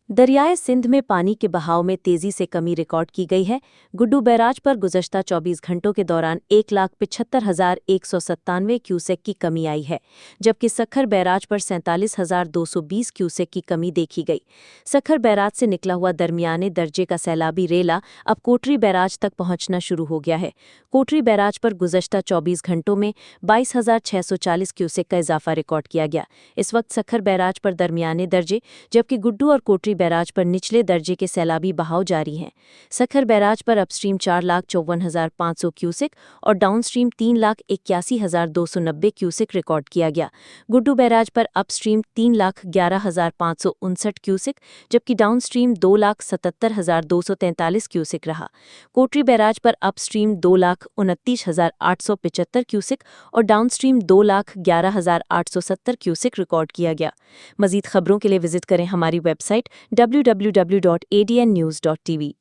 दरियाए सिंध में पानी के बहाव में तेजी से कमी रिकॉर्ड की गई है। गुड्डू बैराज पर गुज़श्ता 24 घंटों के दौरान 1,75,197 क्यूसेक की कमी आई है, जबकि सखर बैराज पर 47,220 क्यूसेक की कमी देखी गई। सखर बैराज से निकला हुआ दरमियाने दर्जे का सैलाबी रेला अब कोटरी बैराज तक पहुंचना शुरू हो गया है। कोटरी बैराज पर गुज़श्ता 24 घंटों में 22,640 क्यूसेक का इजाफा रिकॉर्ड किया गया। इस वक्त सखर बैराज पर दरमियाने दर्जे, जबकि गुड्डू और कोटरी बैराज पर निचले दर्जे के सैलाबी बहाव जारी हैं। सखर बैराज पर अपस्ट्रीम 4,54,500 क्यूसेक और डाउनस्ट्रीम 3,81,290 क्यूसेक रिकॉर्ड किया गया। गुड्डू बैराज पर अपस्ट्रीम 3,11,559 क्यूसेक, जबकि डाउनस्ट्रीम 2,77,243 क्यूसेक रहा। कोटरी बैराज पर अपस्ट्रीम 2,29,875 क्यूसेक और डाउनस्ट्रीम 2,11,870 क्यूसेक रिकॉर्ड किया गया। मजीद खबरों के लिए विजिट करें हमारी वेबसाइट www.adnnews.tv।